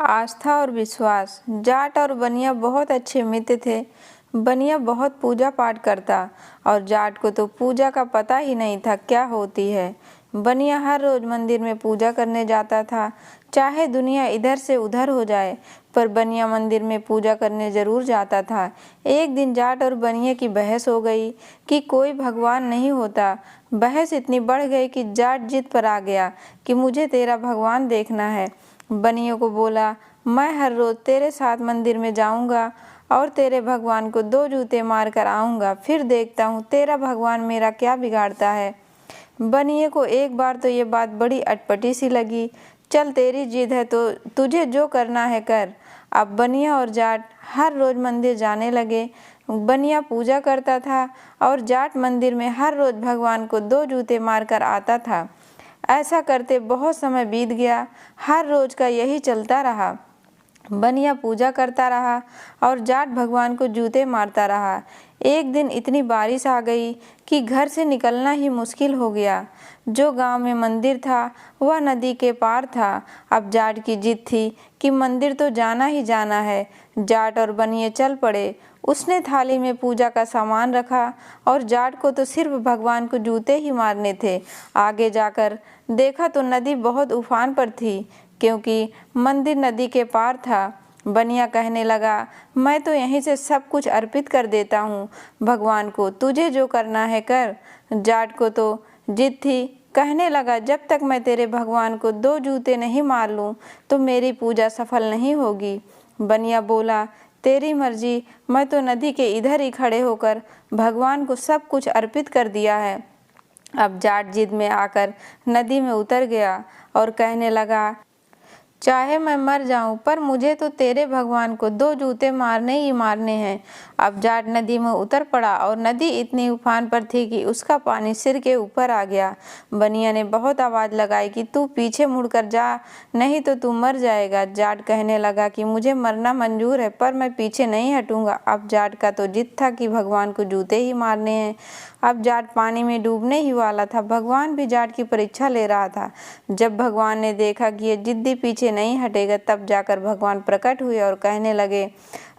आस्था और विश्वास। जाट और बनिया बहुत अच्छे मित्र थे। बनिया बहुत पूजा पाठ करता और जाट को तो पूजा का पता ही नहीं था क्या होती है। बनिया हर रोज मंदिर में पूजा करने जाता था, चाहे दुनिया इधर से उधर हो जाए, पर बनिया मंदिर में पूजा करने जरूर जाता था। एक दिन जाट और बनिया की बहस हो गई कि कोई भगवान नहीं होता। बहस इतनी बढ़ गई कि जाट जिद पर आ गया कि मुझे तेरा भगवान देखना है। बनिया को बोला, मैं हर रोज तेरे साथ मंदिर में जाऊंगा और तेरे भगवान को 2 जूते मार कर आऊंगा, फिर देखता हूँ तेरा भगवान मेरा क्या बिगाड़ता है। बनिए को एक बार तो ये बात बड़ी अटपटी सी लगी। चल तेरी जिद है तो तुझे जो करना है कर। अब बनिया और जाट हर रोज मंदिर जाने लगे। बनिया पूजा करता था और जाट मंदिर में हर रोज भगवान को 2 जूते मारकर आता था। ऐसा करते बहुत समय बीत गया। हर रोज का यही चलता रहा। बनिया पूजा करता रहा और जाट भगवान को जूते मारता रहा। एक दिन इतनी बारिश आ गई कि घर से निकलना ही मुश्किल हो गया। जो गांव में मंदिर था वह नदी के पार था। अब जाट की जिद थी कि मंदिर तो जाना ही जाना है। जाट और बनिए चल पड़े। उसने थाली में पूजा का सामान रखा और जाट को तो सिर्फ भगवान को जूते ही मारने थे। आगे जाकर देखा तो नदी बहुत उफान पर थी, क्योंकि मंदिर नदी के पार था। बनिया कहने लगा, मैं तो यहीं से सब कुछ अर्पित कर देता हूँ भगवान को, तुझे जो करना है कर। जाट को तो जिद थी, कहने लगा, जब तक मैं तेरे भगवान को 2 जूते नहीं मार लूँ तो मेरी पूजा सफल नहीं होगी। बनिया बोला, तेरी मर्जी, मैं तो नदी के इधर ही खड़े होकर भगवान को सब कुछ अर्पित कर दिया है। अब जाट जिद में आकर नदी में उतर गया और कहने लगा, चाहे मैं मर जाऊं पर मुझे तो तेरे भगवान को 2 जूते मारने ही मारने हैं। अब जाट नदी में उतर पड़ा और नदी इतनी उफान पर थी कि उसका पानी सिर के ऊपर आ गया। बनिया ने बहुत आवाज़ लगाई कि तू पीछे मुड़कर जा, नहीं तो तू मर जाएगा। जाट कहने लगा कि मुझे मरना मंजूर है पर मैं पीछे नहीं हटूंगा। अब जाट का तो जिद था कि भगवान को जूते ही मारने हैं। अब जाट पानी में डूबने ही वाला था। भगवान भी जाट की परीक्षा ले रहा था। जब भगवान ने देखा कि ये जिद्दी पीछे नहीं हटेगा, तब जाकर भगवान प्रकट हुए और कहने लगे,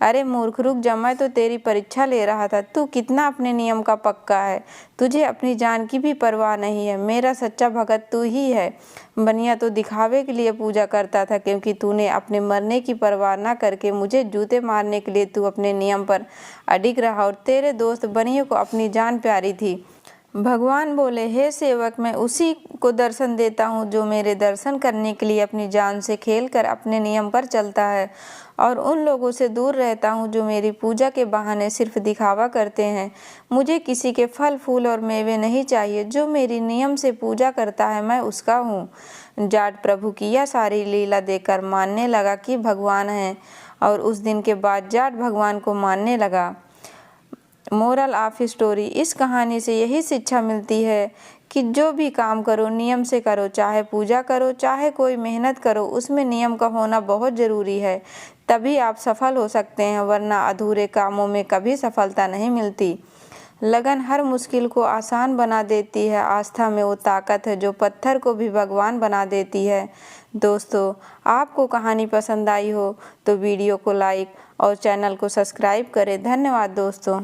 अरे मूर्ख, रुक जा, मैं तो तेरी परीक्षा ले रहा था। तू कितना अपने नियम का पक्का है, तुझे अपनी जान की भी परवाह नहीं है। मेरा सच्चा भगत तू ही है। बनिया तो दिखावे के लिए पूजा करता था, क्योंकि तूने अपने मरने की परवाह न करके मुझे जूते मारने के लिए तू अपने नियम पर अडिग रहा और तेरे दोस्त बनिया को अपनी जान प्यारी थी। भगवान बोले, हे सेवक, मैं उसी को दर्शन देता हूँ जो मेरे दर्शन करने के लिए अपनी जान से खेलकर अपने नियम पर चलता है, और उन लोगों से दूर रहता हूँ जो मेरी पूजा के बहाने सिर्फ दिखावा करते हैं। मुझे किसी के फल फूल और मेवे नहीं चाहिए। जो मेरी नियम से पूजा करता है मैं उसका हूँ। जाट प्रभु की यह सारी लीला देखकर मानने लगा कि भगवान है, और उस दिन के बाद जाट भगवान को मानने लगा। मोरल ऑफ स्टोरी, इस कहानी से यही शिक्षा मिलती है कि जो भी काम करो नियम से करो। चाहे पूजा करो, चाहे कोई मेहनत करो, उसमें नियम का होना बहुत ज़रूरी है। तभी आप सफल हो सकते हैं, वरना अधूरे कामों में कभी सफलता नहीं मिलती। लगन हर मुश्किल को आसान बना देती है। आस्था में वो ताकत है जो पत्थर को भी भगवान बना देती है। दोस्तों, आपको कहानी पसंद आई हो तो वीडियो को लाइक और चैनल को सब्सक्राइब करें। धन्यवाद दोस्तों।